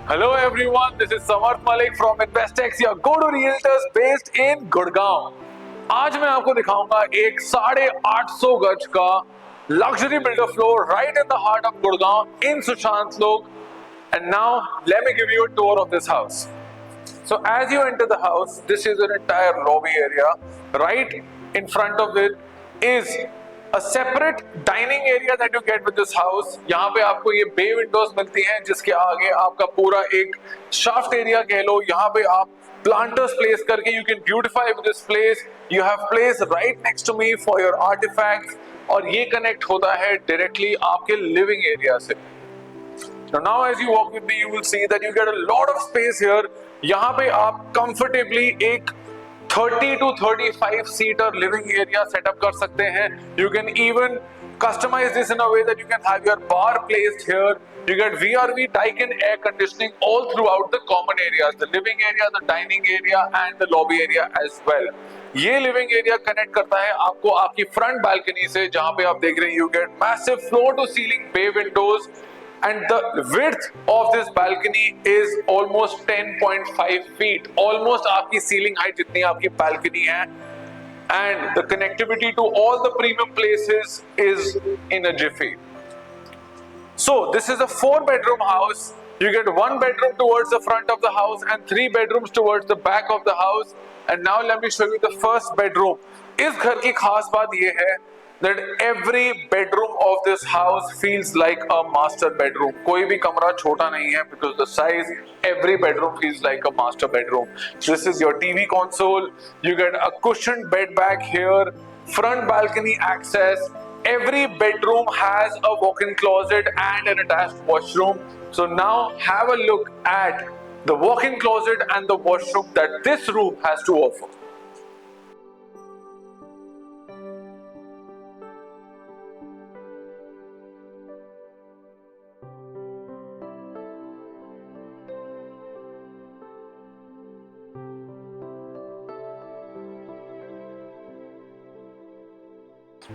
Hello everyone, this is Samarth Malik from Investex, your go-to realtors based in Gurgaon. आज मैं आपको दिखाऊंगा एक 850 गज का luxury builder floor right in the heart of Gurgaon in Sushant Lok. And now let me give you a tour of this house. So as you enter the house, this is an entire lobby area. Right in front of it is a separate dining area that you get with this house. यहाँ पे आपको ये बे Windows मिलती हैं जिसके आगे आपका पूरा एक शाफ्ट एरिया कह लो। यहाँ पे आप planters place करके you can beautify this place. You have place right next to me for your artifacts और ये connect होता है directly आपके living area से। Now as you walk with me, you will see that you get a lot of space here. यहाँ पे आप comfortably एक 30 to 35 seater living area set up कर सकते हैं. You can even customize this in a way that you can have your bar placed here. You get VRV Daikin air conditioning all throughout the common areas, the living area, the dining area and the lobby area as well. ये living area connect करता है आपको आपकी front balcony से, जहां पे आप देख रहे हैं you get massive floor to ceiling bay windows and the width of this balcony is almost 10.5 feet, almost आपकी ceiling height जितनी आपकी balcony है, and the connectivity to all the premium places is in a jiffy. So this is a 4-bedroom house. You get 1 bedroom towards the front of the house and 3 bedrooms towards the back of the house. And now let me show you the first bedroom. इस घर की खास बात ये है that every bedroom of this house feels like a master bedroom. कोई भी कमरा छोटा नहीं है because the size, every bedroom feels like a master bedroom. This is your TV console. You get a cushioned bed back here, front balcony access. Every bedroom has a walk-in closet and an attached washroom. So now have a look at the walk-in closet and the washroom that this room has to offer.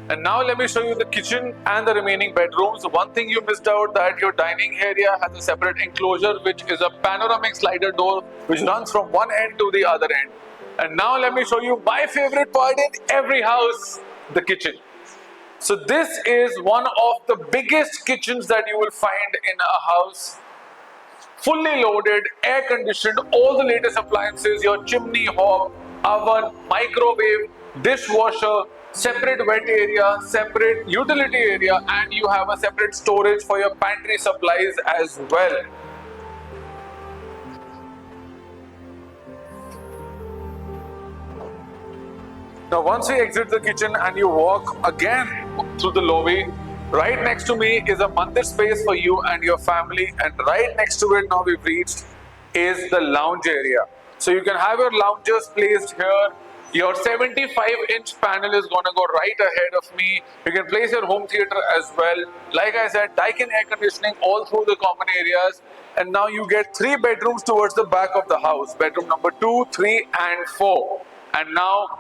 And now let me show you the kitchen and the remaining bedrooms. One thing you missed out, that your dining area has a separate enclosure which is a panoramic slider door which runs from one end to the other end. And now let me show you my favorite part in every house, the kitchen. So this is one of the biggest kitchens that you will find in a house. Fully loaded, air conditioned, all the latest appliances, your chimney hob, oven, microwave, dishwasher, separate wet area, separate utility area, and you have a separate storage for your pantry supplies as well. Now once we exit the kitchen and you walk again through the lobby, right next to me is a mandir space for you and your family, and right next to it now we've reached is the lounge area. So you can have your loungers placed here. Your 75-inch panel is going to go right ahead of me. You can place your home theater as well. Like I said, Daikin air conditioning all through the common areas. And now you get 3 bedrooms towards the back of the house. Bedroom number 2, 3 and 4. And now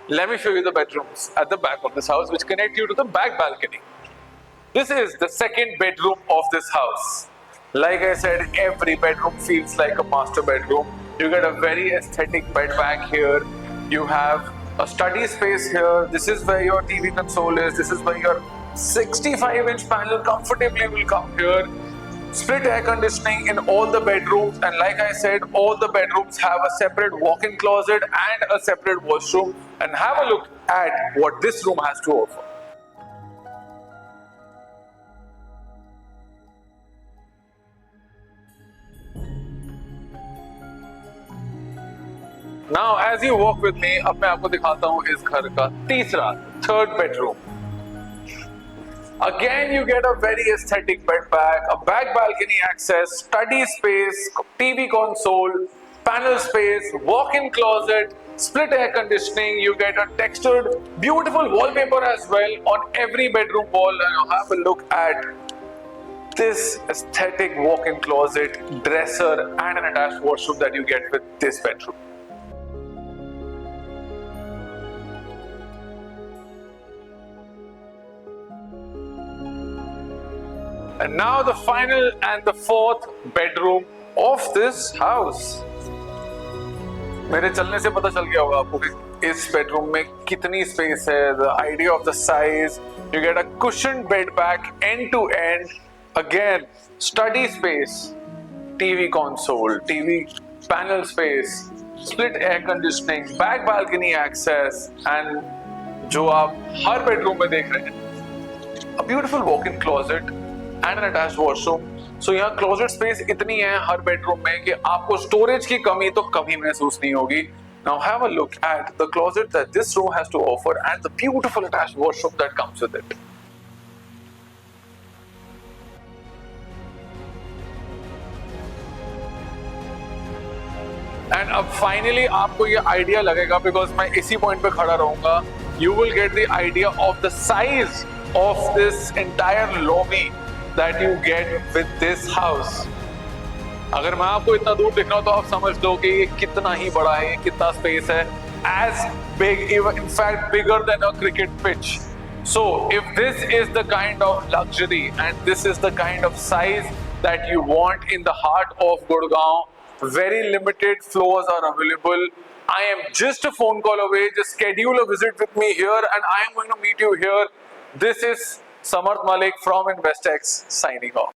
let me show you the bedrooms at the back of this house which connect you to the back balcony. This is the second bedroom of this house. Like I said, every bedroom feels like a master bedroom. You get a very aesthetic bed back here. You have a study space here. This is where your TV console is. This is where your 65-inch panel comfortably will come here. Split air conditioning in all the bedrooms, and like I said, all the bedrooms have a separate walk-in closet and a separate washroom. And have a look at what this room has to offer. Now as you walk with me, अब मैं आपको दिखाता हूँ इस घर का तीसरा, third bedroom. Again you get a very aesthetic bed back, a back balcony access, study space, TV console, panel space, walk-in closet, split air conditioning. You get a textured, beautiful wallpaper as well on every bedroom wall. And have a look at this aesthetic walk-in closet, dresser and an attached washroom that you get with this bedroom. And now the final and the fourth bedroom of this house. मेरे चलने से पता चल गया होगा आपको कि इस बेडरूम में कितनी स्पेस है. The idea of the size, you get a cushioned bed back end to end. Again, study space, TV console, TV panel space, split air conditioning, back balcony access, and जो आप हर bedroom में देख रहे हैं, a beautiful walk-in closet and an attached washroom. So यहाँ closet space इतनी है हर bedroom में कि आपको स्टोरेज की कमी तो कभी महसूस नहीं होगी. Now have a look at the closet that this room has to offer and the beautiful attached washroom that comes with it. And अब finally आपको ये आइडिया लगेगा, because मैं इसी पॉइंट पे खड़ा रहूंगा. You will get the idea of the size of this entire lobby that you get with this house. अगर मैं आपको इतना दूर दिख रहा हूं तो आप समझ लो कि ये कितना ही बड़ा है, कितना स्पेस है. As big, even in fact bigger than a cricket pitch. So if this is the kind of luxury and this is the kind of size that you want in the heart of Gurgaon, very limited floors are available. I am just a phone call away. Just schedule a visit with me here and I am going to meet you here. This is Samarth Malik from Investex signing off.